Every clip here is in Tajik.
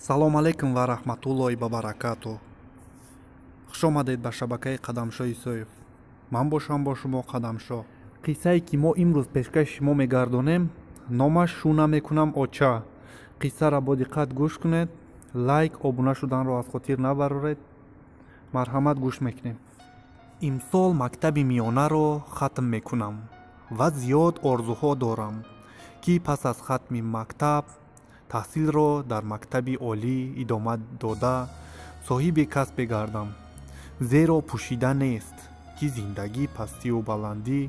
салом алейкум ва раҳматуллоҳи ва баракатуҳ. хуш омадед ба шабакаи қадамшои соев. ман бошам бо шумо қадамшо. қиссае ки мо имрӯз пешкаши шумо мегардонем, номаш шуна мекунам оча. қиссаро бо диққат гӯш кунед. лайк, обуна шуданро аз хотир набароред. марҳамат, гӯш мекунем. имсол мактаби миёнаро хатм мекунам ва зиёд орзуҳо дорам ки пас аз хатми мактаб таҳсилро дар мактаби олӣ идома дода соҳиби касбе гардам. зеро пӯшида нест ки зиндагӣ пастию баландӣ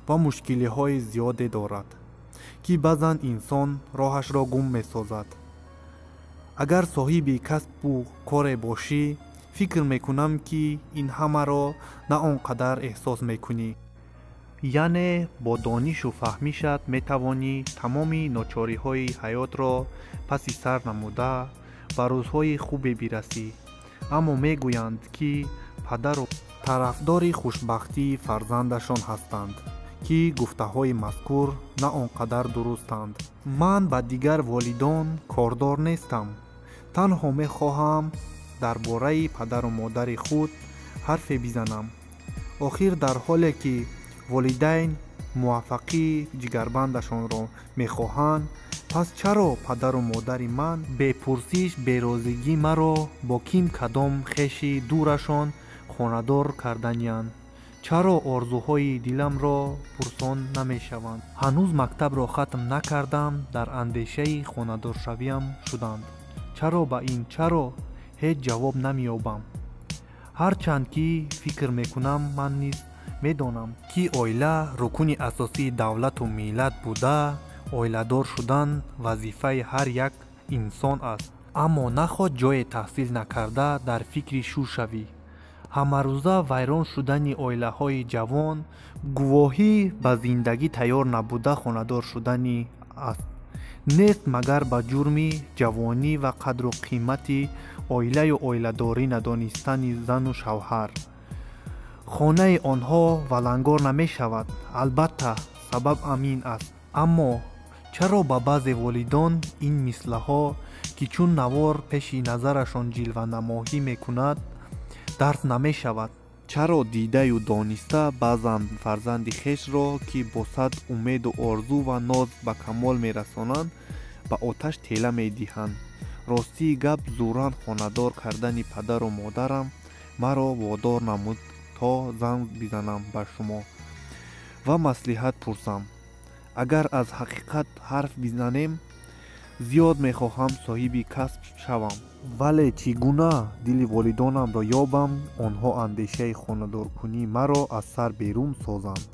ва мушкилиҳои зиёде дорад, ки баъзан инсон роҳашро гум месозад. агар соҳиби касбу коре бошӣ, фикр мекунам ки ин ҳамаро на он қадар эҳсос мекунӣ. яъне бо донишу фаҳмишат метавонӣ тамоми ночориҳои ҳаётро паси сар намуда ба рӯзҳои хубе бирасӣ. аммо мегӯянд ки падару тарафдори хушбахтии фарзандашон ҳастанд, ки гуфтаҳои мазкур на он қадар дурустанд. ман ба дигар волидон кордор нестам. танҳо мехоҳам дар бораи падару модари худ ҳарфе бизанам. охир дар ҳоле ки волидайн муваффақии ҷигарбандашонро мехоҳанд, пас чаро падару модари ман бепурсиш берозигӣ маро бо ким кадом хеши дурашон хонадор карданиянд? чаро орзуҳои диламро пурсон намешаванд? ҳанӯз мактабро хатм накардам, дар андешаи хонадоршавиам шуданд. чаро ба ин чаро ҳеҷ ҷавоб намеёбам. ҳарчанд ки фикр мекунам, ман низ медонам ки оила рукуни асосии давлату миллат буда, оиладор шудан вазифаи ҳар як инсон аст. аммо наход ҷое таҳсил накарда дар фикри шу шавӣ. ҳамарӯза вайрон шудани оилаҳои ҷавон гувоҳӣ ба зиндагӣ тайёр набуда хонадор шудани аст. нест магар ба ҷурми ҷавонӣ ва қадру қимати оилаю оиладорӣ надонистани зану шавҳар. хонаи онҳо валангор намешавад. албатта сабаб амин аст. аммо чаро ба баъзе волидон ин мислаҳо, ки чун навор пеши назарашон ҷилванамоҳӣ мекунад, дарк намешавад? чаро дидаю дониста баъзан фарзанди хешро, ки бо сад умеду орзу ва ноз ба камол мерасонанд, ба оташ тела медиҳанд? ростии гап, зуран хонадор кардани падару модарам маро водор намуд то занг бизанам ба шумо ва маслиҳат пурсам. агар аз ҳақиқат ҳарф бизанем, зиёд мехоҳам соҳиби касб шавам. вале чӣ гуна дили волидонамро ёбам, онҳо андешаи хонадоркунии маро аз сар берун созанд?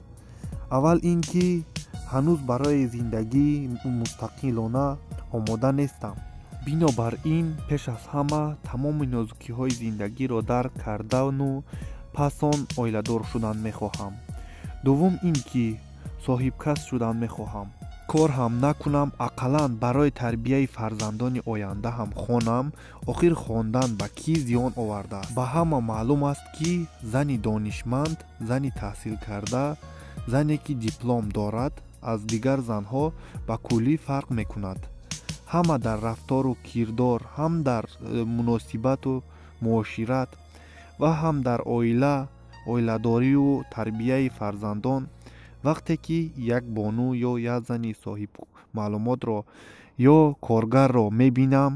аввал ин ки ҳанӯз барои зиндагии мустақилона омода нестам. бинобар ин пеш аз ҳама тамоми нозукиҳои зиндагиро дарк кардану пас он оиладор шудан мехоҳам. дуввум ин ки соҳибкасб шудан мехоҳам. кор ҳам накунам, ақаллан барои тарбияи фарзандони оянда ҳам хонам. охир хондан ба кӣ зиён овардааст? ба ҳама маълум аст ки зани донишманд, зани таҳсилкарда, зане ки диплом дорад, аз дигар занҳо ба куллӣ фарқ мекунад. ҳама дар рафтору кирдор, ҳам дар муносибату муошират ва ҳам дар оила, оиладорию тарбияи фарзандон. вақте ки як бону ё як зани соҳиб маълумотро ё коргарро мебинам,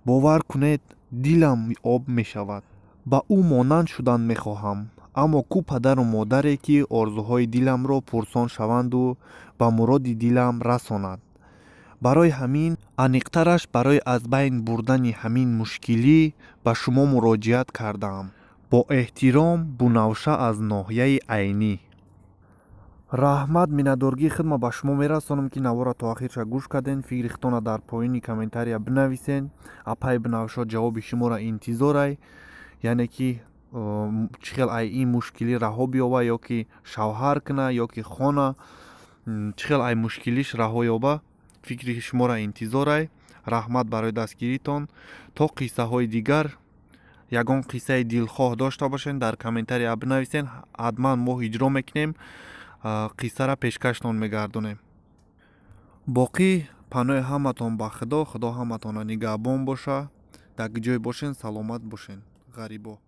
бовар кунед, дилам об мешавад. ба ӯ монанд шудан мехоҳам. аммо ку падару модаре ки орзуҳои диламро пурсон шаванду ба муроди дилам расонад? барои ҳамин аниқтараш барои аз байн бурдани ҳамин мушкилӣ ба шумо муроҷиат кардаам. бо эҳтиром, Бунавша аз ноҳияи Айнӣ. раҳмат, миннатдоргии хидмат ба шумо мерасонам ки навора то охирша гӯш кардем. фикри худтонро дар поини комментария бинависен. апай Бунавша ҷавоби шуморо интизорай. яъне ки чӣ хел ай ин мушкилӣ раҳо биёба, ё ки шавҳар кина, ё ки хона, чӣ хел ай мушкилиш раҳо ёба. фикри шуморо интизорай. раҳмат барои дастгиритон. то қиссаҳои дигар, ягон қиссаи дилхоҳ дошта бошед, дар комментария бинависен. ҳатман мо иҷро мекунем, қиссаро пешкаштон мегардонем. боқӣ паноҳи ҳаматон ба худо. худо ҳаматонро нигаҳбон боша. дар ҷой бошен саломат бошен ғарибо.